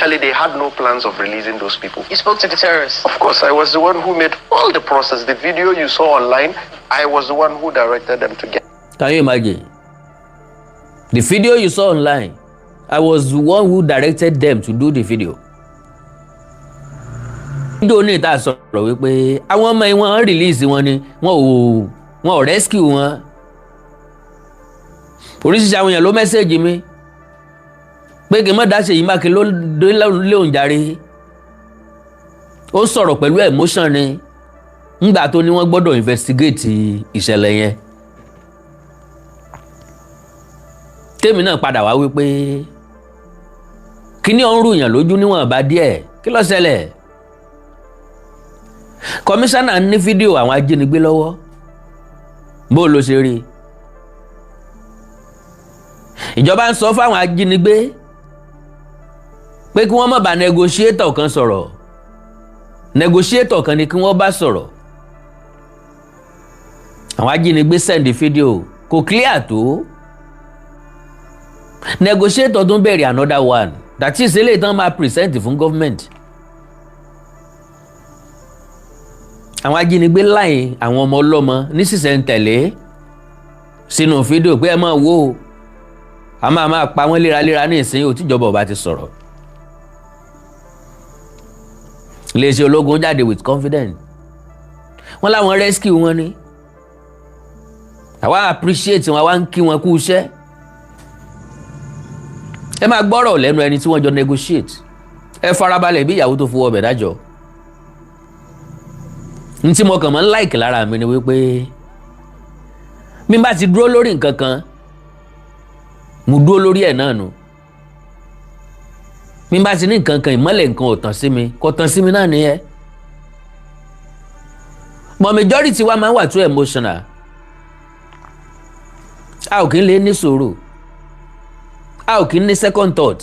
Actually, they had no plans of releasing those people. You spoke to the terrorists? Of course, I was the one who made all the process. The video you saw online, I was the one who directed them to get. Can you imagine? The video you saw online, I was the one who directed them to do the video. Don't need that sọ̀rọ̀ wípé àwọn ọmọ wọn release wọn ni wọn ò rescue wọn. Oríṣiríṣi àwọn èèyàn ló message mi pé kí n má dá Seyi Makinde lóhùn jàre. Ó sọ̀rọ̀ pẹ̀lú emotion ni nígbà tó ní wọ́n gbọ́dọ̀ investigate ìṣẹ̀lẹ̀ yẹn. Tèmi náà padà wá wípé kíní ọ̀hún rùyàn lójú níwọ̀n bá díẹ̀ kí ló ṣẹlẹ̀. Kọmíṣánná ní fídíò àwọn ajínigbé lọ́wọ́ bó ló ṣe rí. Ìjọba ń sọ fáwọn ajínigbé pé kí wọ́n má bá negotiator kan sọ̀rọ̀. Negotiator kan ni kí wọ́n bá sọ̀rọ̀. Àwọn ajínigbé send fídíò kò clear tó. Negotiator tún bẹ̀rẹ̀ another one that is eléyìí tán máa present fún government. Àwọn ajínigbé láì àwọn ọmọ ọlọ́mọ ní sísẹ̀ntẹ̀lé sínú fídíò pé ẹ máa wò ó a máa pa wọ́n léraléra ní ìsìn yóò tíjọba ọba ti sọ̀rọ̀. Iléeṣẹ́ ológun jáde with confidence wọ́n láwọn rescue wọn ni àwa appreciate wọn àwa ń kí wọn kú iṣẹ́. Ẹ máa gbọ́rọ̀ lẹ́nu ẹni tí wọ́n jọ negotiate. Ẹ farabalẹ̀ bí ìyàwó tó fowó ọbẹ̀ dájọ́. Ní tí mo kàn máa ń like lára mi ni wípé mi bá ti dúró lórí nǹkan kan mo dúró lórí ẹ̀ náà nù. Mi bá ti ní nǹkan kan ìmọ́lẹ̀ nǹkan ò tàn sí mi kò tàn sí mi náà nìyẹn. But majority wa máa ń wà too emotional. A ò kí ń lè ní sùúrù. A ò kí ń ní second thought.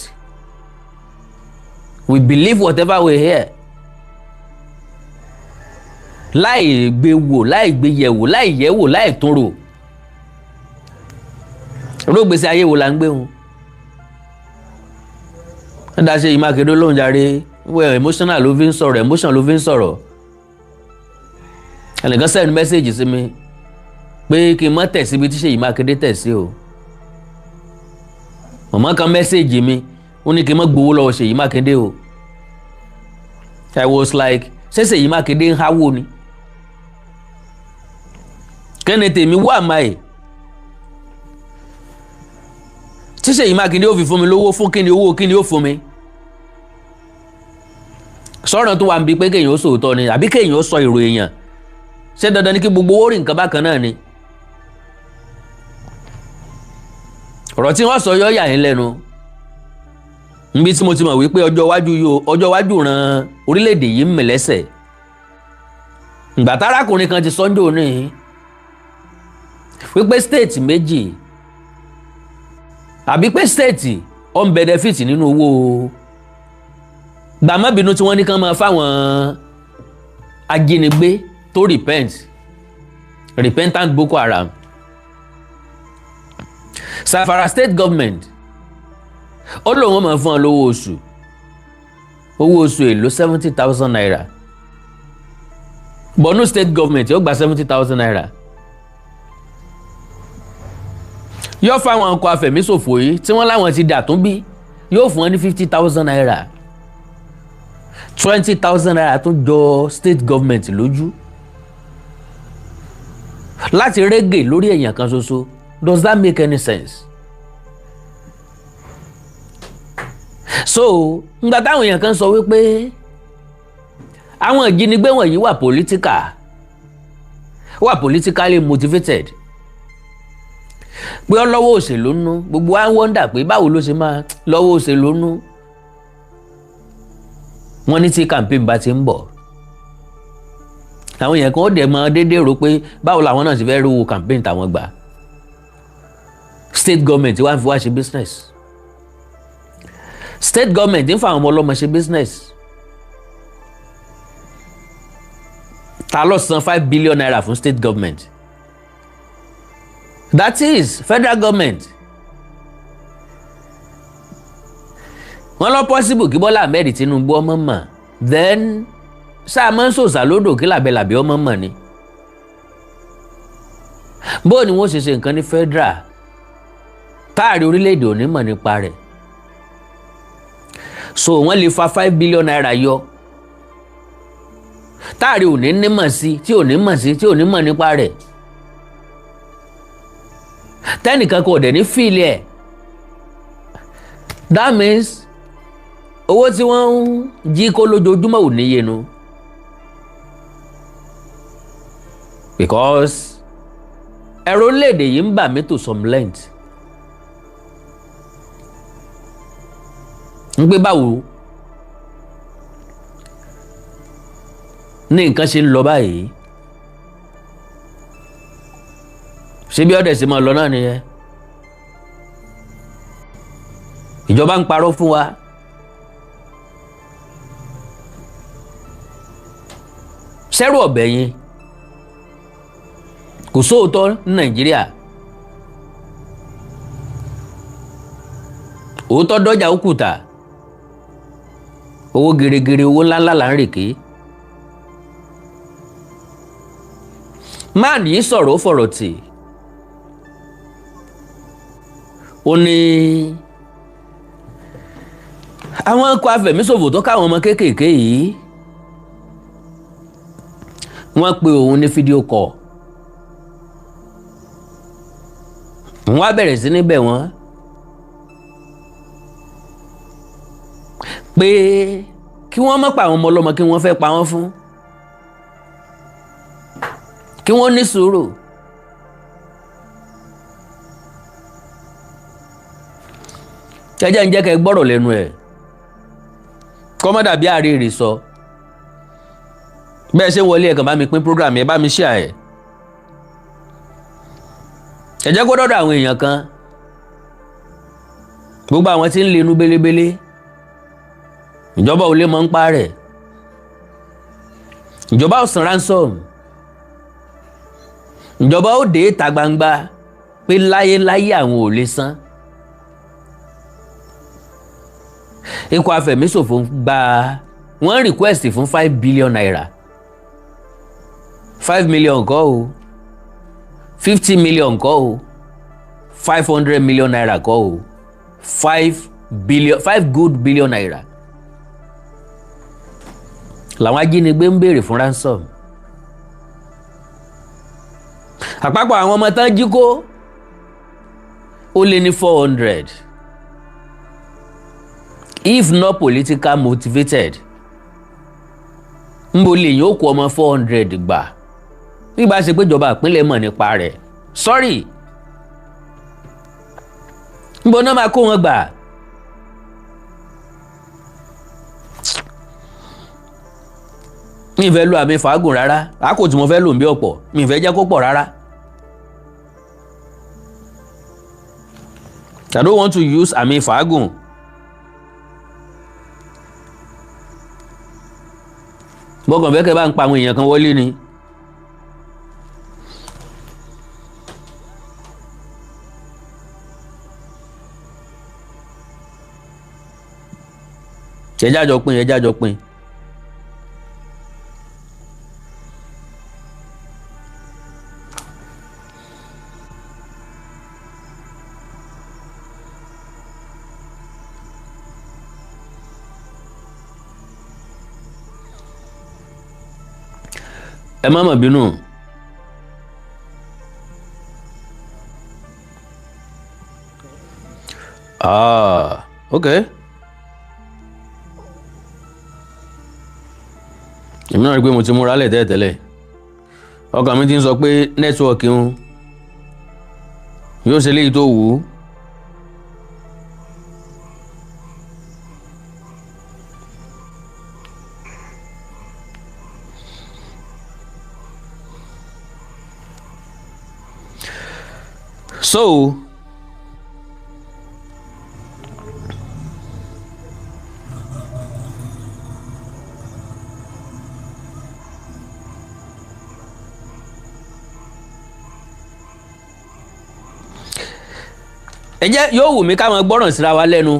We believe whatever we hear. Láì gbé wò, láì gbé yẹ̀wò, láì yẹ̀wò, láì tún rò. Rógbèsè ayé wo la ń gbé wọn? Ẹ dá Seyi Makinde lóhùn jàre, well emotional ló fi ń sọ̀rọ̀, emotion ló fi ń sọ̀rọ̀. Ẹnìkan send message sí mi pé kí n má tẹ̀ síbi tí Seyi Makinde tẹ̀ sí o. Màmá kan message mi, ó ní kí n má gbowó lọ́wọ́ Seyi Makinde o. I was like, ṣé Seyi Makinde ń háwó ni? Kẹ́ni tèmi wà máì. Tí Seyi Makinde ó fi fún mi lówó fún kíni owó kíni ó fún mi. Sọ̀rọ̀ tó wà ń bi pé kéèyàn ó sòótọ́ ni àbí kéèyàn ó sọ èrò èèyàn. Ṣé dandan ni kí gbogbo owó rí nǹkan bákan náà ni? Ọ̀rọ̀ tí wọ́n sọ yọ yà yín lẹ́nu. Níbi tí mo ti mọ̀ wípé ọjọ́ iwájú ran orílẹ̀-èdè yìí ń mì lẹ́sẹ̀. Ìgbà tárákùnrin kan ti sọ́njọ́ ní wípé state méjì àbí pé state on benefit nínú owó gbàmọ́bìnú tí wọ́n ní kán máa fáwọn ajínigbé tó repentant Boko Haram. Safara state government ó lóun wọ́n máa fún ọ lówó oṣù èlò 70,000 naira. Borno state government yóò gba 70,000 naira. Yóò fáwọn ọkọ̀ afẹ̀míṣòfò yìí tí wọ́n láwọn ti dà tún bí yóò fún wọn ní 50,000 naira. 20,000 naira tún jọ state government lójú láti rẹ́gẹ̀ lórí èèyàn kan ṣoṣo. Does that make any sense? So ngbà táwọn èèyàn kan sọ wípé àwọn ìjínigbé wọ̀nyí wà politically motivated pé ọlọ́wọ́ òṣèlú nú gbogbo wa ń wọ́ndà pé báwo ló ṣe máa lọ́wọ́ òṣèlú nú. Wọ́n ní tí campaign bá ti ń bọ̀ àwọn èèyàn kan ó dẹ̀ mọ́ déédéé rò pé báwo làwọn náà ti fẹ́ rówó campaign tàwọn gbà. State government wá fi wá ṣe business. State government ń fa àwọn ọmọ ọlọ́mọ ṣe business. Ta ló san 5 billion naira fún state government? That is federal government. wọ́n lọ possible kí Bọ́lá Ahmed Tinubu ọmọ mọ̀ then sáà máa ń sòsà lódò kí làbẹ̀làbẹ̀ ọmọ mọ̀ ni bó ni wọ́n ṣe nǹkan ní federal táàrí orílẹ̀-èdè ò ní mọ̀ nípa rẹ̀ so wọ́n lè fa 5 billion naira yọ táàrí ò ní nímọ̀ sí tí ò ní mọ̀ sí tí ò ní mọ̀ nípa rẹ̀ tẹ́nìkan kò dẹ̀ ní fíìlì ẹ̀ that means owó tí wọ́n ń jí kó lójoojúmọ́ ò níye nu because ẹ̀rọ orílẹ̀-èdè yìí ń bà mí to some length ń gbé báwo ní nǹkan ṣe ń lọ báyìí ṣé bí ọ̀dẹ̀ sì máa lọ náà nìyẹn ìjọba ń parọ́ fún wa sẹ́rù ọ̀bẹ yẹn kò sóòótọ́ ní Nàìjíríà òótọ́ dọ́jà òkúta owó gèrègèrè owó ńláńlá là ń rèké máà ní sọ̀rọ̀ ó fọ̀rọ̀ tì ó ní àwọn ikọ̀ afẹ̀míṣòfò tó káwọn ọmọ kéékèèké yìí wọ́n pe òun ní fídíò kọ̀ wọ́n á bẹ̀rẹ̀ sí níbẹ̀ wọ́n pé kí wọ́n má pa àwọn ọmọ ọlọ́mọ kí wọ́n fẹ́ pa wọ́n fún kí wọ́n ní sùúrù jẹ́jẹ́ ń jẹ́ kẹ́ gbọ́rọ̀ lẹ́nu ẹ̀ kọ́mọ́dà bí àárẹ̀ sọ bẹ́ẹ̀ ṣe wọlé ẹ̀kan bá mi pín program ẹ̀ bá mi share ẹ̀ ẹ jẹ́ kó dọ́dọ̀ àwọn èèyàn kan gbogbo àwọn tí ń lenu belebele ìjọba ò lè mọ̀ ń pa rẹ̀ ìjọba ò san ransom ìjọba ó dé ìta gbangba pé láyéláyé àwọn ò lè san ikọ̀ afẹ̀míṣòfò gba wọ́n request fún 5 billion naira 5 million kọ́ o 50 million kọ́ o 500 million naira kọ́ o 5 good billion naira làwọn ajínigbé ń béèrè fún ransom àpapọ̀ àwọn ọmọ tán jí kó ó lé ní 400 if not political motivated ń bo lè yín ó kó ọmọ 400 gbà nígbà ṣe pé ìjọba ìpínlẹ̀ mọ̀ nípa rẹ̀ sorry ń bo náà máa kó wọn gbà mi fẹ́ lo àmì fàágùn rárá àkó tí mo fẹ́ lò ń bí ọ̀pọ̀ mi fẹ́ jẹ́ kó pọ̀ rárá I don't want to use àmì fàágùn bọ́kàn fẹ́ kẹ́ bá ń pa àwọn èèyàn kan wọlé ni ẹjájọ pín ẹ má mà bínú okay èmi náà rí pé mo ti múra lẹ̀ tẹ́lẹ̀ ọkàn mi ti ń sọ pé nẹ́tíwọ̀kì ń yóò ṣe léyìí tó wù ú so ẹ jẹ́ yóò wù mí ká máa gbọ́ràn síra wa lẹ́nu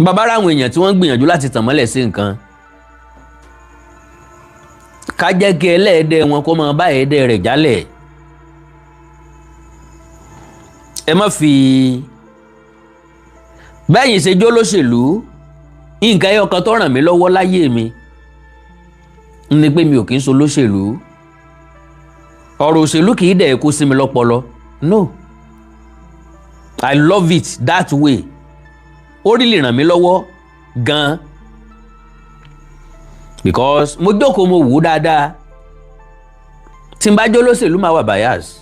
bàbá ráwọn èèyàn tí wọ́n ń gbìyànjú láti tàn mọ́lẹ̀ sí nǹkan ká jẹ́ kí ẹlẹ́ẹ̀dẹ́ wọn kó máa bá ẹ̀ẹ́dẹ́ rẹ̀ jálẹ̀. ẹ má fi bẹ́yìn ṣe jó lóṣèlú nǹkan ẹyọ kan tó ràn mí lọ́wọ́ láyé mi ni pé mi ò kí ń so lóṣèlú. ọ̀rọ̀ òṣèlú kì í dẹ̀ kó sí mi lọ́pọlọ. No, I love it that way. Ó rí lè ràn mí lọ́wọ́ gan-an because mo jókòó mo wò ó dáadáa. Tí n bá jó lóṣèlú máa wà bias.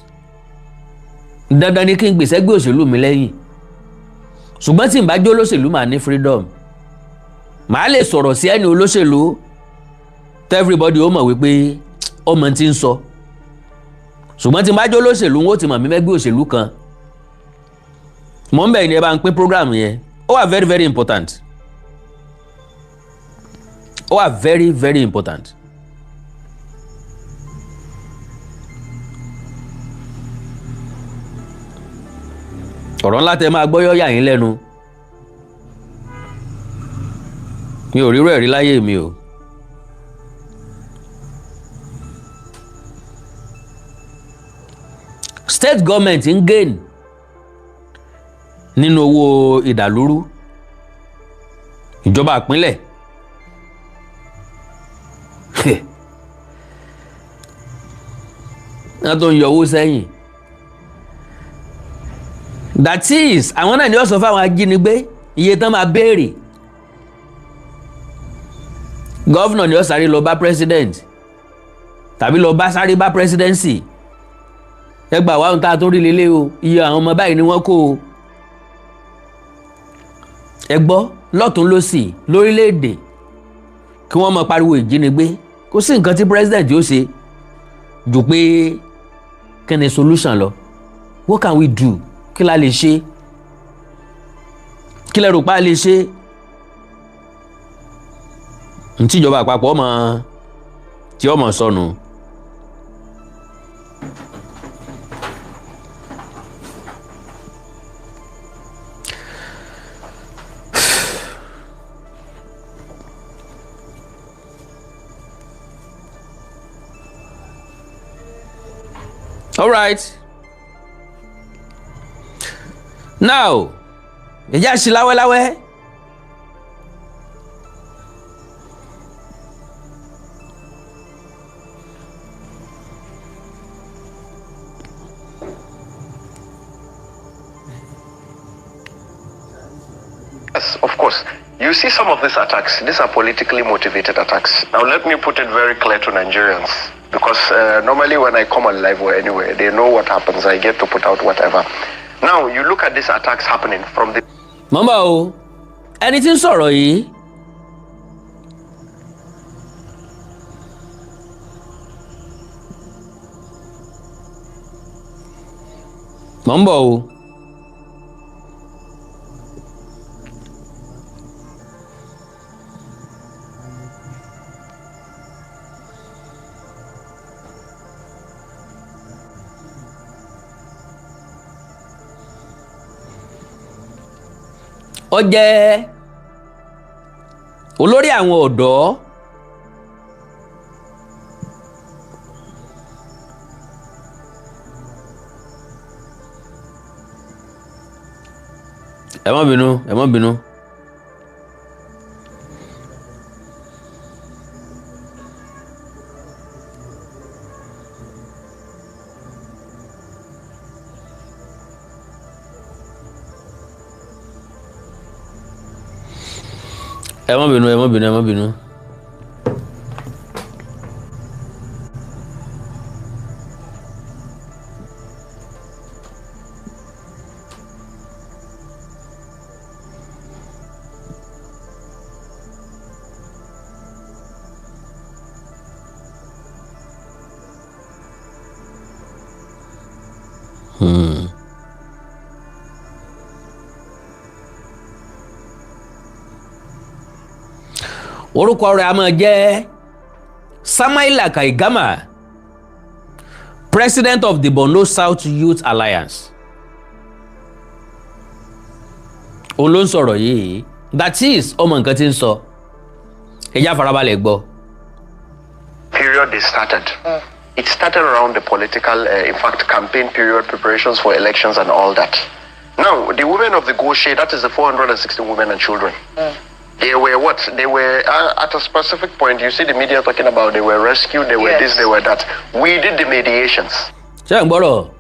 Dandan ni kí n gbèsè gbé òṣèlú mi lẹ́yìn. Ṣùgbọ́n tí n bá jó lóṣèlú máa ní freedom. Màá lè sọ̀rọ̀ sí ẹni olóṣèlú tell everybody ó mọ̀ wípé ọmọ tí ń sọ. Ṣùgbọ́n tí n bá jó lóṣèlú n ó ti mọ̀ mí mẹ́gbẹ́ òṣèlú kan. Mo ń bẹ̀ ni ẹ bá ń pín program yẹn. Ó wà very very important. Ó wà very very important. Ọ̀rọ̀ ńlá tẹ máa gbọ́yọ́ yà yín lẹ́nu. Mi ò rírò ẹ̀rí láyé mi o. State government ń gain nínú owó ìdàlúrú. Ìjọba ìpínlẹ̀ wọ́n tó ń yọ owó sẹ́yìn. That is àwọn náà ni wọ́n sọ fáwọn ajínigbé iye tán máa béèrè. Gọ́vnà ni ó sáré lọ bá president tàbí lọ bá sáré bá presidency. Ẹgbà wa ń ta tó rí lélẹ́ o, iye àwọn ọmọ báyìí ni wọ́n kó o. Ẹ gbọ́ lọ́tún lósì lórílẹ̀‐èdè kí wọ́n máa pariwo ìjínigbé. Kò sí nǹkan tí president yóò ṣe jù pé kí ni solution lọ. What can we do? Kí la lè ṣe? Kí lẹ rò pa lè ṣe? Ntí ìjọba àpapọ̀ ọmọ tí ọmọ sọnù. All right. Now, ẹ jẹ́ àṣì láwẹ́láwẹ́. Yes, of course. You see some of these attacks, these are politically motivated attacks. Now let me put it very clear to Nigerians, because normally when I come on live or anywhere, they know what happens. I get to put out whatever. Now you look at these attacks happening from the... Mama o, ẹni tí ń sọ̀rọ̀ yìí mọ̀ ń bọ̀ o. Ó jẹ́ olórí àwọn ọ̀dọ́ ẹ má bínú ẹ má bínú. Ẹ má bínú ẹ má bínú ẹ má bínú. Orúkọ rẹ̀ a máa jẹ́ Samaila Kaigama, President of the Borno South Youth Alliance. Òun ló ń sọ̀rọ̀ yìí That is ọmọ nǹkan tí ń sọ. Ẹ já farabalẹ̀ gbọ́. Period they started. It started around the political, in fact, campaign period, preparations for elections and all that. Now, the women of the Goshe, that is the 460 women and children. They were what? They were at a specific point. You see the media talking about they were rescued, they were this, they were that. We did the mediations. Ṣé ń gbọ́rọ̀?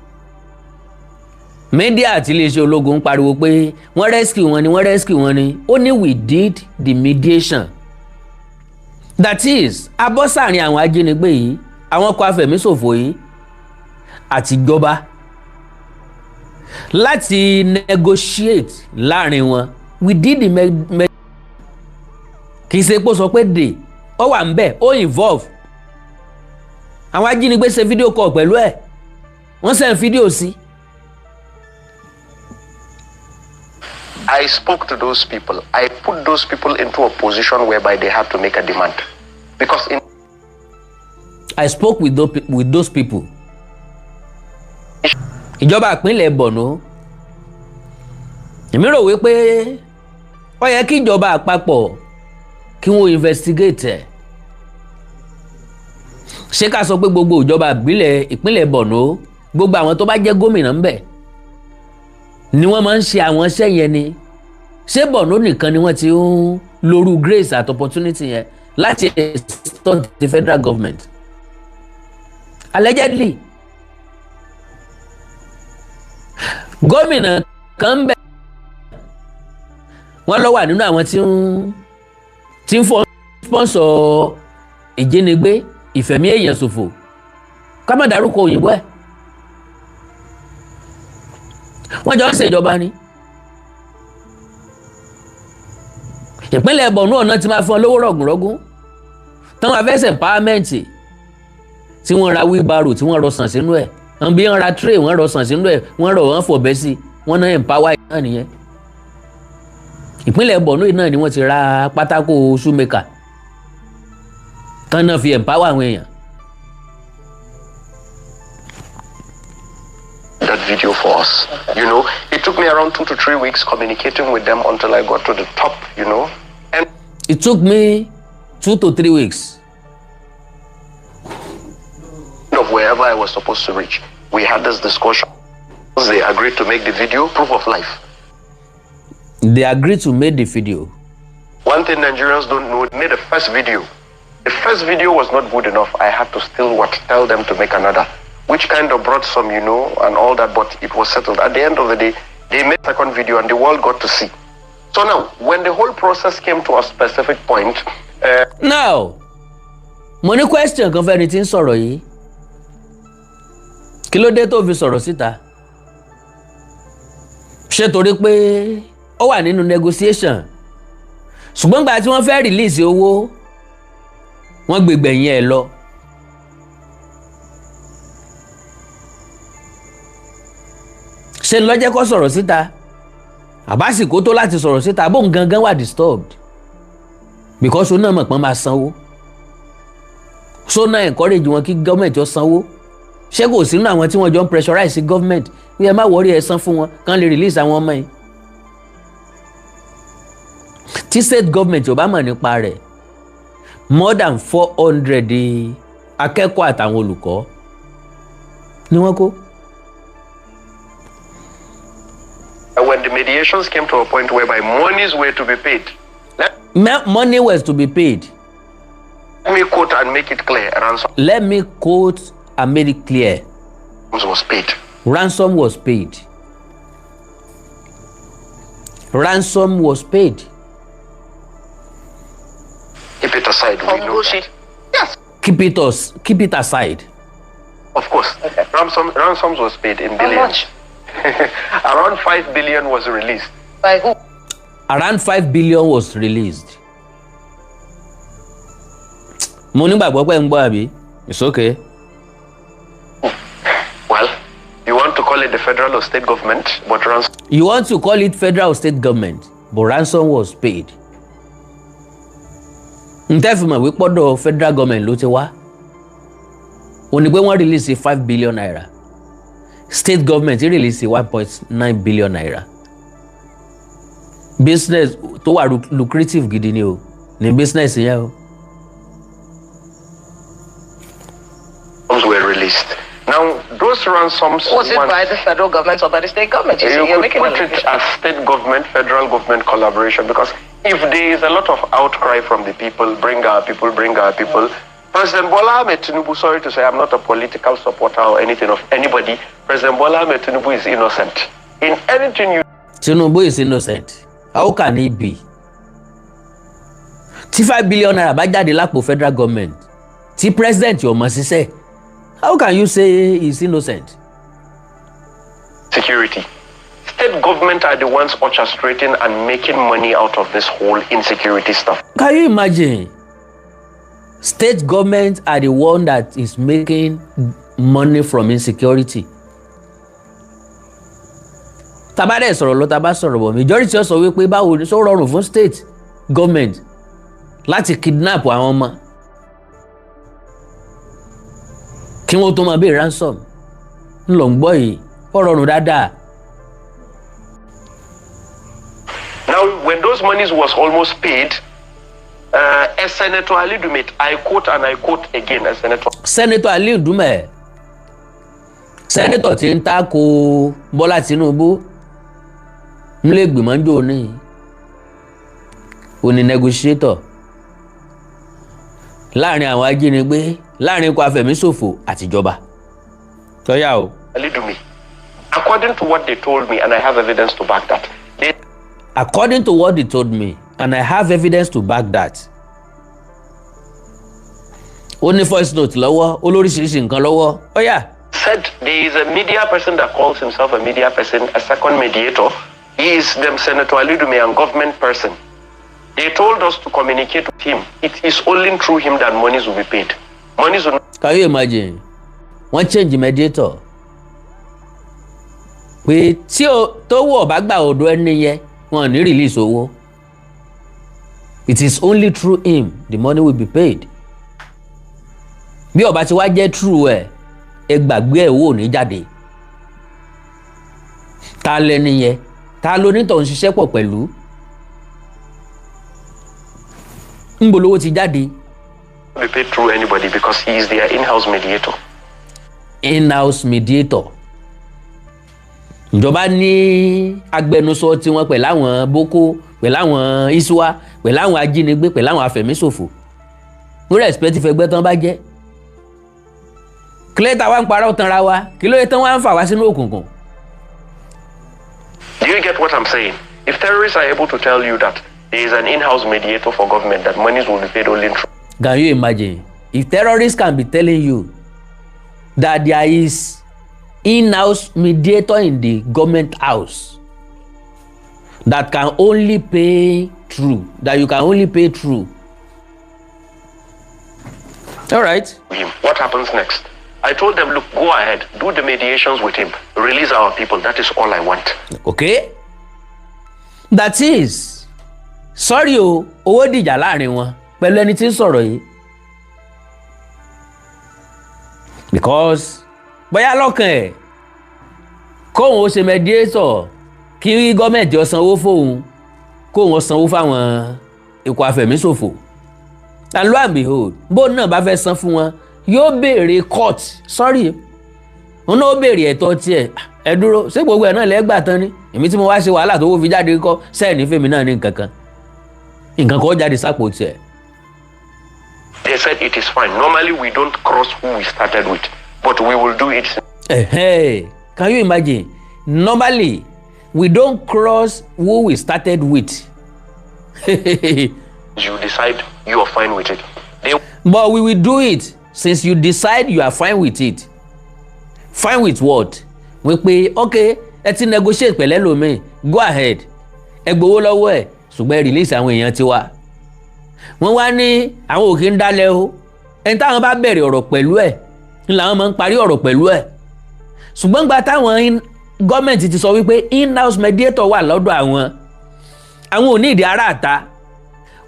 Media àti iléeṣẹ́ ológun pariwo pé wọ́n rescue wọn ni. Ó ní we did the mediation. That is, abọ́ sàárín àwọn ajínigbé yìí, àwọn ọkọ̀ afẹ̀míṣòfò yìí àti ìjọba láti negotiate láàrin wọn. We did the kì í ṣe pé ó sọ pé dè ó wà ń bẹ̀ ó involve àwọn ajínigbé ṣe fídíò call pẹ̀lú ẹ̀ wọ́n send fídíò sí. I spoke to those people. I put those people into a position whereby they had to make a demand. Because I spoke with those people. Ìjọba ìpínlẹ̀ Borno. Èmi rò wípé ó yẹ kí ìjọba àpapọ̀ kí wọ́n investigate ẹ̀. Ṣé ká sọ pé gbogbo ìjọba ìpínlẹ̀ Borno gbogbo àwọn tó bá jẹ́ gómìnà ń bẹ̀ ni wọ́n máa ń ṣe àwọn iṣẹ́ yẹn ni? Ṣé Borno nìkan ni wọ́n ti ń lóru grace at opportunity yẹn láti extort the federal government? Allegedly gómìnà kan ń bẹ̀ wọ́n lọ wà nínú àwọn tí ń sponsor ìjínigbé ìfẹ̀mí èèyàn ṣòfò ká má dárúkọ òyìnbó ẹ̀ wọ́n jọ ń ṣèjọba ni. Ìpínlẹ̀ Borno ọ̀nà ti máa fún ọ lówó rọ̀gùnrọ̀gùn táwọn afẹ́sẹ̀ empowerment tí wọ́n ra wheelbarrow tí wọ́n rọ sàn sínú ẹ̀ wọ́n bí wọ́n ra tray wọ́n rọ sàn sínú ẹ̀ wọ́n rọ wọ́n fọ̀bẹ́ sí wọ́n náà empower náà nìyẹn. Ìpínlẹ̀ Borno náà ni wọ́n ti ra pátákó shoemaker tán náà fi empower àwọn èèyàn. That video for us, you know, it took me around 2 to 3 weeks communicating with them until I got to the top, you know, and it took me 2 to 3 weeks of wherever I was supposed to reach. We had this discussion. They agreed to make the video proof of life. They agreed to make the video. One thing Nigerians don't know, they made the first video. The first video was not good enough. I had to still tell them to make another, which kind of brought some, you know, and all that, but it was settled. At the end of the day, they made a second video and the world got to see. So now, when the whole process came to a specific point... Now, mo ní question kan fẹ́ni tí ń sọ̀rọ̀ yìí. Kí ló dé tó fi sọ̀rọ̀ síta? Ṣé torí pé ó wà nínú negotiation? Ṣùgbọ́n gbà tí wọ́n fẹ́ release owó, wọ́n gbẹ̀gbẹ̀yìn ẹ̀ lọ. Ṣé lọ́jẹ́ kó sọ̀rọ̀ síta? Àbásìkò tó láti sọ̀rọ̀ síta bóun gangan wà disturbed because ó náà mọ̀ pọ́n máa sanwó. So náà encourage wọn kí gọ́ọ̀mẹ̀ntì ó sanwó. Ṣé kò sínú àwọn tí wọ́n jọ ń pressurize government bí ẹ má wọrí ẹ san fún wọn kán lè release àwọn ọmọ yìí. Tí state government ò bá mọ̀ nípa rẹ̀ more than 400 akẹ́kọ̀ọ́ àtàwọn olùkọ́ ni wọ́n kó. When the mediations came to a point whereby monies were to be paid. Money was to be paid. Let me quote and make it clear. Ransom. Let me quote and make it clear. Was paid. Ransom was paid. Ransom was paid. Keep it aside. We know that. Yes. Keep it aside. Of course. Okay. Ransoms was paid in billions. How much? Around 5 billion was released. By who? Around 5 billion was released. Mo nígbàgbọ́ pé ń gbọ́ àbí? It's okay. Well, you want to call it the federal or state government, but ransom. You want to call it federal or state government, but ransom was paid. Ntẹ́fìmọ̀ wí pọ́dọ̀ federal government ló ti wá. Ó ní pé wọ́n release 5 billion naira. State government release 1.9 billion naira. business tó wà lucrative gidi ni o ní business yẹn o. Were released. Now, those ransoms... Was it by the federal government or by the state government? You could put it as state government, federal government collaboration, because if there is a lot of outcry from the people, bring our people, President Bola Ahmed Tinubu, sorry to say, I'm not a political supporter or anything of anybody. President Bola Ahmed Tinubu is innocent. In anything you... Tinubu is innocent. How can he be? Tí 5 billion naira bá jáde lápò federal government, tí president yóò mọ̀ ṣiṣẹ́, how can you say he's innocent? Security. State government are the ones orchestrating and making money out of this whole insecurity stuff. Can you imagine? State government are the one that is making money from insecurity. Tabade sọ̀rọ̀ lọ taba sọ̀rọ̀ bọ̀ majority sọ wípé báwo ni sọ rọrùn fún state government láti kidnap àwọn ọmọ kí wọ́n tó máa bí ransom ńlọ ń gbọ́ yìí ó rọrùn dáadáa. Now, when those monies was almost paid, Senator Ali Dume, I quote and I quote again, Senator Ali Dume, Senator tí ń tako Bọ́lá Tinubu nílé ìgbìmọ̀ ń jò ní òní negotiator láàrin àwọn ajínigbé láàrin ikọ̀ afẹ̀míṣòfò àtijọba. Tọ́yà o. Ali Dume, according to what they told me, and I have evidence to back that. According to what they told me, and I have evidence to back that. Ó ní voice note lọ́wọ́, ó lóríṣiríṣi nǹkan lọ́wọ́. Oh yeah. Said there is a media person that calls himself a media person, a second mediator. He is them Senator Ali Dume and government person. They told us to communicate with him. It is only through him that monies will be paid. Monies will not... Can you imagine? Wọ́n change mediator. Pé tí tó wọ̀ bá gbà ọ̀dọ̀ ẹni yẹn, wọ́n ní release owó. It is only through him the money will be paid. Bí ó bá ti wá jẹ́ true ẹ̀, ẹ gbàgbé ẹ̀ owó ní jáde. Ta lẹni yẹn? Ta ló ní tó ń ṣiṣẹ́ pọ̀ pẹ̀lú? Ńbo lówó ti jáde? Be paid through anybody because he is their in-house mediator. In-house mediator. Ìjọba ní agbẹnusọ tí wọ́n pẹ̀lú àwọn Boko, pẹ̀lú àwọn Iswa, pẹ̀lú àwọn ajínigbé, pẹ̀lú àwọn afẹ̀míṣòfò. Wọ́n respect ìfẹ́gbẹ́ tán bá jẹ́. Kílẹ̀ táwa ń parọ́ tanra wa, kí ló yẹ tán wá ń fà wá sínú òkùnkùn. Do you get what I'm saying? If terrorists are able to tell you that there is an in-house mediator for government, that monies will be paid only through... Can you imagine? If terrorists can be telling you that there is in-house mediator in the government house that can only pay through, that you can only pay through. All right. What happens next? I told them, look, go ahead, do the mediations with him, release our people. That is all I want. Okay. That is. Sorry o, owó dìjà láàrin wọn pẹ̀lú ẹni tí ń sọ̀rọ̀ yìí. Because bóyá lọ́kàn ẹ̀ kóun ó ṣe mediator kí gọ́ọ̀mẹ̀ntì ó sanwó fóun kóun ó sanwó fáwọn ikọ̀ afẹ̀míṣòfò. And lo and behold, bóun náà bá fẹ́ san fún wọn yóò béèrè court. Sorry, wọn náà ó béèrè ẹ̀tọ́ tiẹ̀. Ẹ dúró, ṣé gbogbo ẹ̀ náà lẹ́gbàá tán ni? Èmi tí mo wá ṣe wàhálà tó wó fi jáde kọ́ sẹ́ẹ̀ní fèmí náà ní nǹkan kan. Nǹkan kan ó jáde sápò tiẹ̀. They said it is fine. Normally we don't cross who we started with, but we will do it. Hey, can you imagine? Normally we don't cross who we started with. You decide you are fine with it. But we will do it since you decide you are fine with it. Fine with what? We pay, okay, ẹ ti negotiate pẹ̀lẹ́ lómi, go ahead. Ẹ gbowó lọ́wọ́ ẹ̀, ṣùgbọ́n release àwọn èèyàn tiwa. Wọ́n wá ní àwọn òkè ń dálẹ̀ o. Ẹni táwọn bá bẹ̀rẹ̀ ọ̀rọ̀ pẹ̀lú ẹ̀, ní làwọn máa ń parí ọ̀rọ̀ pẹ̀lú ẹ̀. Ṣùgbọ́n gba táwọn gọ́ọ̀mẹ̀ntì ti sọ wípé in-house mediator wà lọ́dọ̀ àwọn ò ní ìdí ara àta.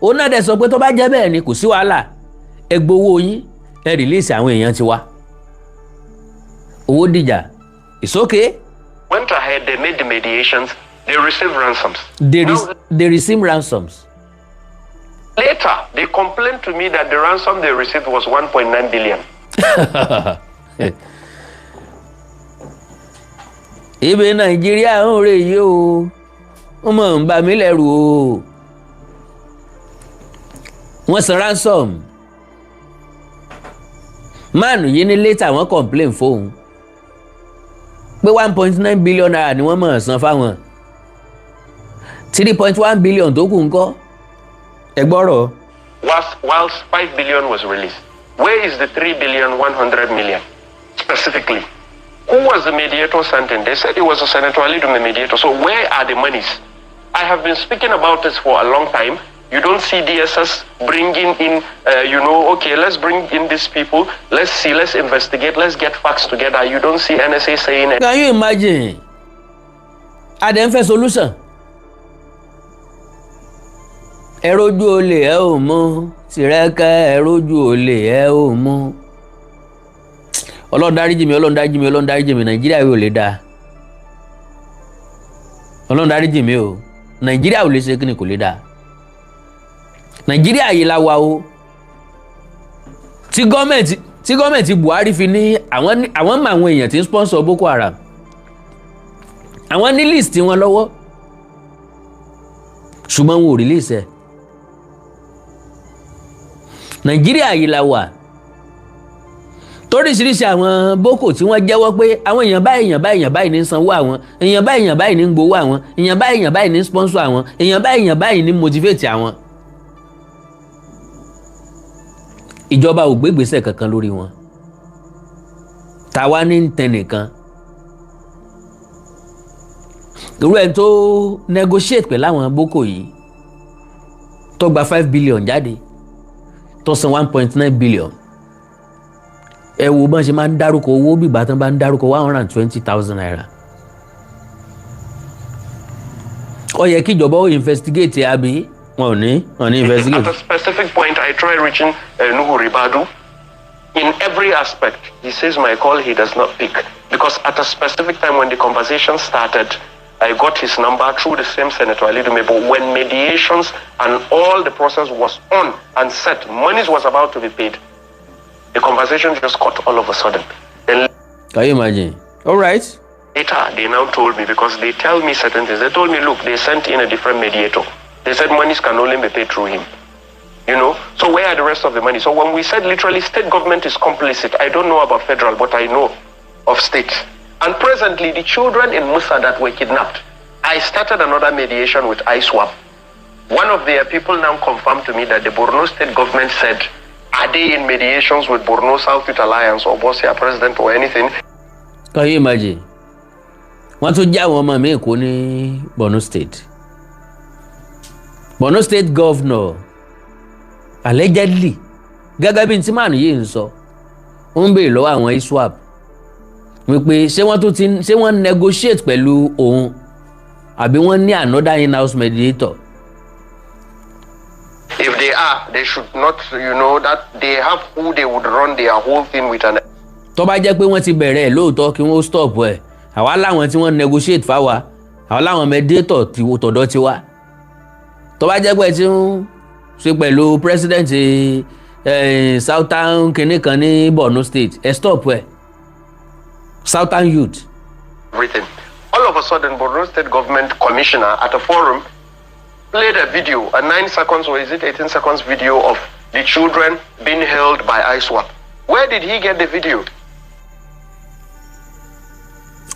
Òun náà dẹ̀ sọ pé tó bá jẹ́ bẹ́ẹ̀ ni kò sí wàhálà. Ẹ gbowó yín, ẹ release àwọn èèyàn tiwa. Owó dìjà. It's okay. Went ahead, they made the mediations. They receive ransoms. They receive ransoms. Later, they complained to me that the ransom they received was 1.9 billion. Ibe Nigeria ń rè yìí o. Wọ́n mọ̀ ń bà mí lẹ́rù o. Wọ́n san ransom. Máànù yìí ní later wọ́n complain fóun. Pé 1.9 billion naira ni wọ́n mọ̀ san fáwọn. 3.1 billion tó kù ńkọ́. Ẹ gbọ́rọ̀. Whilst 5 billion was released, where is the 3 billion 100 million specifically? Who was the mediator sent in? They said it was a Senator Alidu, the mediator. So where are the monies? I have been speaking about this for a long time. You don't see DSS bringing in, okay, let's bring in these people. Let's see, let's investigate, let's get facts together. You don't see NSA saying it. Can you imagine? Adẹ́nfẹ́ solution. Ẹrójú olè ẹ ò mọ̀, tìrẹ́kẹ́ ẹrójú olè ẹ ò mọ̀. Ọlọ́run dáríjì mi, Ọlọ́run dáríjì mi, Ọlọ́run dáríjì mi, Nàìjíríà yóò lè dáa. Ọlọ́run dáríjì mi o, Nàìjíríà ò lè ṣe kíni kò lè dáa. Nàìjíríà yìí la wà o. Tí gọ́ọ̀mẹ̀ntì Buhari fi ní àwọn mọ àwọn èèyàn tí ń sponsor Boko Haram. Àwọn ní list wọn lọ́wọ́. Ṣùgbọ́n wọn ò release ẹ̀. Nàìjíríà yìí la wà. Toríṣiríṣi àwọn Boko tí wọ́n jẹ́wọ́ pé àwọn èèyàn báyìí ní sanwó àwọn, èèyàn báyìí ní gbowó àwọn, èèyàn báyìí ní sponsor àwọn, èèyàn báyìí ní motivate àwọn. Ìjọba ò gbé ìgbésẹ̀ kankan lórí wọn. Tàwa ní tẹnìkan. Irú ẹni tó negotiate pẹ̀lú àwọn Boko yìí tó gba 5 billion jáde tó san 1.9 billion. Ẹ wo bọ́n ṣe máa ń dárúkọ owó bí ìgbà tán bá ń dárúkọ 120,000 naira. Ó yẹ kí ìjọba ó investigate àbí wọn ò ní investigate. At a specific point, I try reaching Nuhu Ribadu. In every aspect, he says my call, he does not pick. Because at a specific time when the conversation started, I got his number through the same Senator Alidume, but when mediations and all the process was on and set, monies was about to be paid, the conversation just cut all of a sudden. Then, can you imagine? All right. Later, they now told me, because they tell me certain things, they told me, look, they sent in a different mediator. They said monies can only be paid through him. So where are the rest of the money? So when we said literally state government is complicit, I don't know about federal, but I know of state. And presently, the children in Musa that were kidnapped, I started another mediation with ISWAP. One of their people now confirmed to me that the Borno state government said, are they in mediations with Borno South Youth Alliance or Bosia President or anything? Can you imagine? Wọ́n tún já àwọn ọmọ mi Èkó ní Borno State. Borno State governor allegedly gẹ́gẹ́ bí tí màánù yìí ń sọ ó ń béèrè lọ́wọ́ àwọn ISWAP wípé ṣé wọ́n negotiate pẹ̀lú òun àbí wọ́n ní another in-house mediator. If they are, they should not, that they have who they would run their whole thing with an. Tó bá jẹ́ pé wọ́n ti bẹ̀rẹ̀ lóòótọ́ kí wọ́n stop ẹ̀ àwa láwọn tí wọ́n negotiate fáwa àwa láwọn mediator tọ̀dọ̀ tiwa. Tó bá jẹ́ pé tí ń ṣe pẹ̀lú president Southern kìnìkan ní Borno State ẹ stop ẹ̀ Southern youth. Everything. All of a sudden, Borno State government commissioner at a forum played a video, a 9 seconds or is it 18 seconds video of the children being held by ISWAP. Where did he get the video?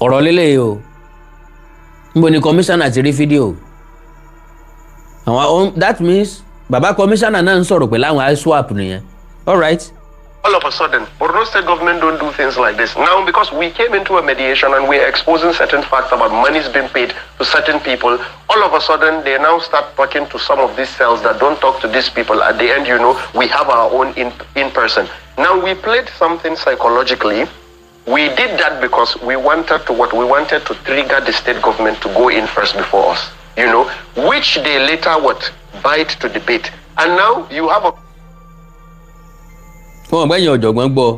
Ọ̀rọ̀ lélẹ̀ o. Níbo ni commissioner ti rí fídíò? That means bàbá commissioner náà ń sọ̀rọ̀ pẹ̀lú àwọn ISWAP nìyẹn. All right. All of a sudden, Borno State government don't do things like this. Now, because we came into a mediation and we're exposing certain facts about monies being paid to certain people, all of a sudden, they now start talking to some of these cells that don't talk to these people. At the end, we have our own in-person. Now, we played something psychologically. We did that because we wanted to trigger the state government to go in first before us, which they later bite to debate. And now you have a wọ́n gbẹ́yìn ọ̀jọ̀gbọ́n gbọ́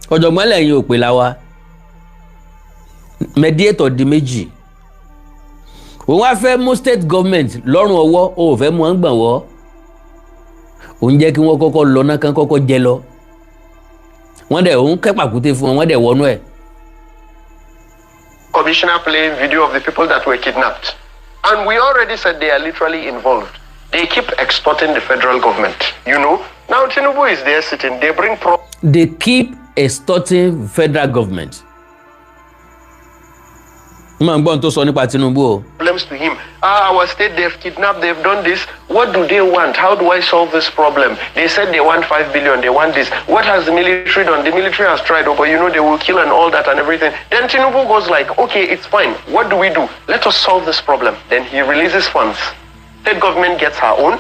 ọ̀jọ̀gbọ́n lẹ́yìn òpè láwa mediator di méjì òun wá fẹ́ mú state government lọ́rùn ọwọ́ ó fẹ́ mú wọn gbọ̀n wọ́ òun jẹ́ kí wọ́n kọ́kọ́ lọ náà kán kọ́kọ́ jẹ lọ wọ́n dẹ̀ òun kẹ́pàkúté fún wọn wọ́n dẹ̀ wọnú ẹ̀. Commissioner playing video of the people that were kidnapped. And we already said they are literally involved. They keep extorting the federal government. You know, now Tinubu is there sitting. They bring They keep extorting federal government. Problems to him. Our state, they've kidnapped, they've done this. What do they want? How do I solve this problem? They said they want 5 billion, they want this. What has the military done? The military has tried, but you know they will kill and all that and everything. Then Tinubu goes like, okay, it's fine. What do we do? Let us solve this problem. Then he releases funds. State government gets her own.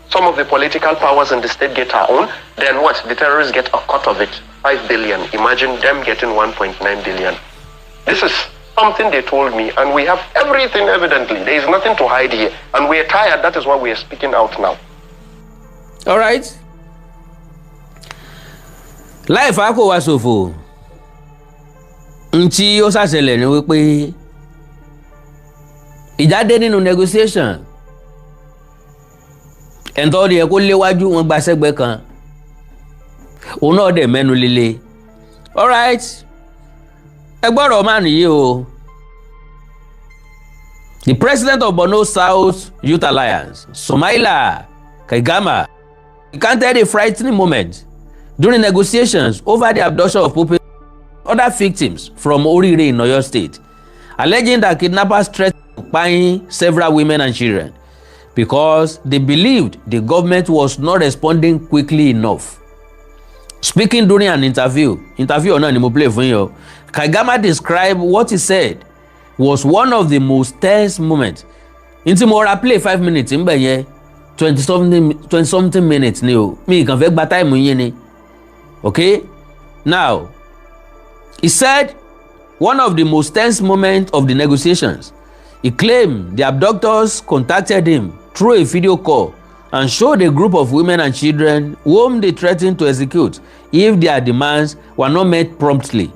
Some of the political powers in the state get her own. Then what? The terrorists get a cut of it. 5 billion. Imagine them getting 1.9 billion. This is something they told me, and we have everything evidently. There is nothing to hide here, and we are tired. That is why we are speaking out now. All right. Life ako wa sofo. Nti ó ṣàṣẹlẹ̀ ni wípé ìjáde nínú negotiation. Ẹ̀ntọ́ ni ẹ kó léwájú wọn gba sẹ́gbẹ́ kan. Òun náà dẹ̀ mẹ́nu líle. All right. Ẹgbọ́rọ̀ máa nìyí o. The president of Borno South Youth Alliance, Somaila Kaigama, recounted a frightening moment during negotiations over the abduction of other victims from Orire in Oyo State, alleging that kidnappers threatened to find several women and children because they believed the government was not responding quickly enough. Speaking during an interview náà ni mo play fún yín o. Kaigama described what he said was one of the most tense moments. Nti mo ra play 5 minutes ńbẹ̀ yẹn 20 something minutes ni o. Mi kàn fẹ́ gba time yín ni. Okay? Now, he said one of the most tense moments of the negotiations. He claimed the abductors contacted him through a video call and showed a group of women and children whom they threatened to execute if their demands were not met promptly.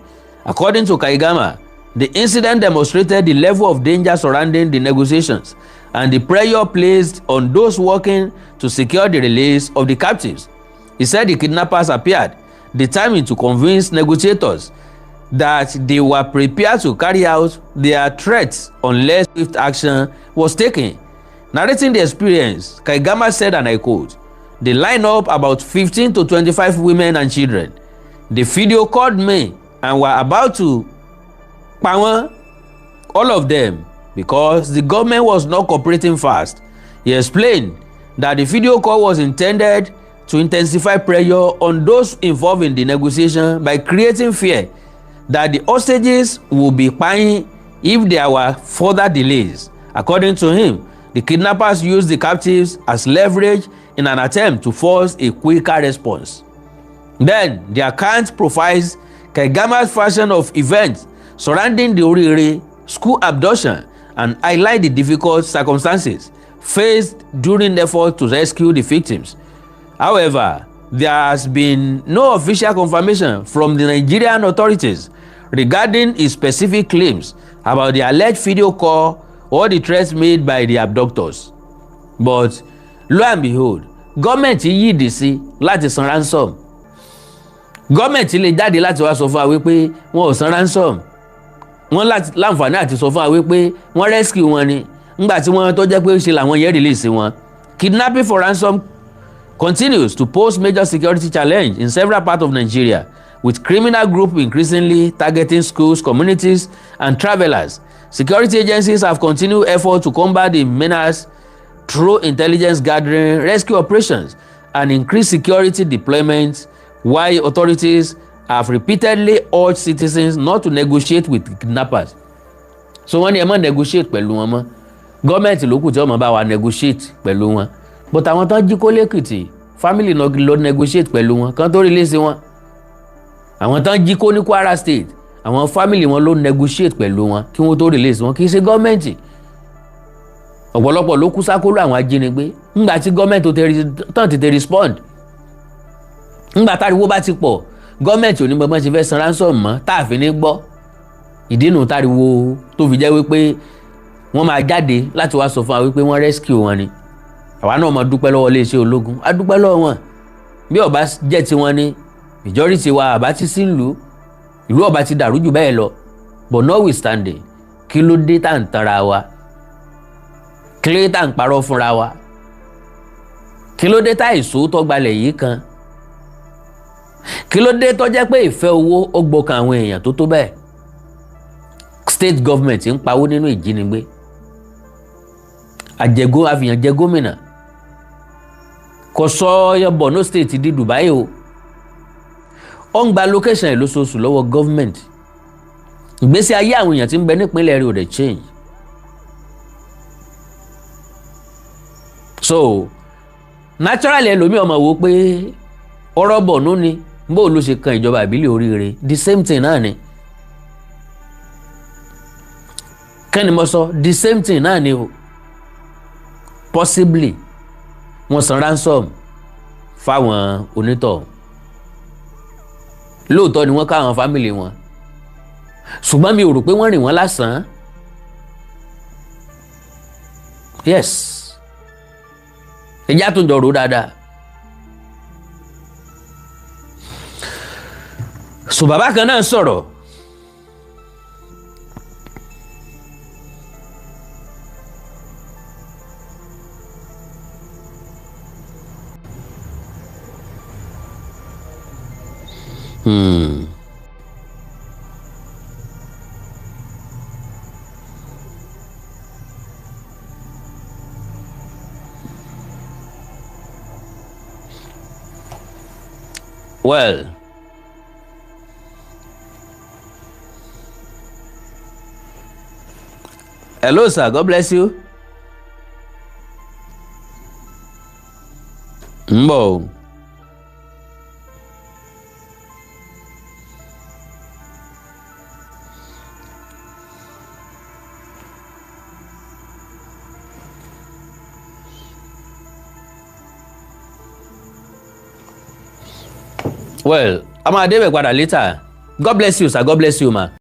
According to Kaigama, the incident demonstrated the level of danger surrounding the negotiations and the pressure placed on those working to secure the release of the captives. He said the kidnappers appeared determined to convince negotiators that they were prepared to carry out their threats unless swift action was taken. Narrating the experience, Kaigama said, and I quote, "They lined up about 15 to 25 women and children. The video called me and were about to power all of them because the government was not cooperating fast." He explained that the video call was intended to intensify pressure on those involved in the negotiation by creating fear that the hostages would be paying if there were further delays. According to him, the kidnappers used the captives as leverage in an attempt to force a quicker response. Then, the account profiles Kaigama's version of events surrounding the Orire school abduction and highlight the difficult circumstances faced during the effort to rescue the victims. However, there has been no official confirmation from the Nigerian authorities regarding his specific claims about the alleged video call or the threats made by the abductors. But lo and behold, gọ́ọ̀mẹ̀ntì yídì sí láti san ransom. Gọ́ọ̀mẹ̀ntì lè jáde láti wá sọ fún wa wípé wọn ò san ransom. Wọ́n láǹfààní àti sọ fún wa wípé wọ́n rescue wọn ni nígbà tí wọ́n tó jẹ́ pé ṣe làwọn yẹn release wọn. Kidnapping for ransom continues to pose major security challenge in several parts of Nigeria, with criminal groups increasingly targeting schools, communities, and travelers. Security agencies have continued efforts to combat the menace through intelligence gathering, rescue operations, and increased security deployment, while authorities have repeatedly urged citizens not to negotiate with kidnappers. So wọ́n ní ẹ má negotiate pẹ̀lú wọn mọ́. Gọ́ọ̀mẹ̀ntì ló kù tí wọ́n bá wa negotiate pẹ̀lú wọn. But àwọn tán jí kó lẹ́kìtì, family náà lọ negotiate pẹ̀lú wọn kán tó release wọn. Àwọn tán jí kó ní Kwara State, àwọn family wọn ló negotiate pẹ̀lú wọn kí wọ́n tó release wọn, kì í ṣe gọ́ọ̀mẹ̀ntì. Ọ̀pọ̀lọpọ̀ ló kú sákóló àwọn ajínigbé ńgbà tí gọ́ọ̀mẹ̀ntì tán ti respond. Ńgbà táriwo bá ti pọ̀, gọ́ọ̀mẹ̀ntì ò ní gbọ́n ṣe fẹ́ san ransom mọ́ táàfin ní gbọ́. Ìdí nù táriwo tó fi jẹ́ wípé wọ́n máa jáde láti wá sọ fún wa wípé wọ́n rescue wọn ni àwa náà máa dúpẹ́ lọ́wọ́ iléeṣẹ́ ológun a dúpẹ́ lọ́wọ́ wọn bí ọba jẹ́ tiwọn ni majority wa àbá ti sí ìlú ọba ti dàrú jù bẹ́ẹ̀ lọ but notwithstanding kí ló dé tá à ń tanra wa kí ló dé tá à ń parọ́ fúnra wa kí ló dé tá ìṣòótọ́ gbalẹ̀ yìí kan kí ló dé tó jẹ́ pé ìfẹ́ owó ó gbọ́kàn àwọn èèyàn tó bẹ́ẹ̀ state government ń pawó nínú ìjínigbé àfihàn jẹ gómìnà kò sọ Borno state di Dubai o ó ń gba location ẹ̀ lóṣooṣù lọ́wọ́ government ìgbésí ayé àwọn èèyàn tí ń bẹ nípínlẹ̀ rẹ̀ ò dẹ̀ change so naturally ẹlòmíì ọmọ wo pé ọ̀rọ̀ Borno ni bó ló ṣe kan ìjọba ìbílẹ̀ oríire the same thing náà ni kẹ́ni mo sọ the same thing náà ni o possibly wọ́n san ransom fáwọn onítọ̀ lóòótọ́ ni wọ́n ká àwọn family wọn ṣùgbọ́n mi ò rò pé wọ́n rìn wọ́n lásán yes ẹjá tó ń jọ rò dáadáa so bàbá kan náà sọ̀rọ̀ well hello sir, God bless you. Mbo. Well, I'm gonna do it later. God bless you, sir. God bless you, ma.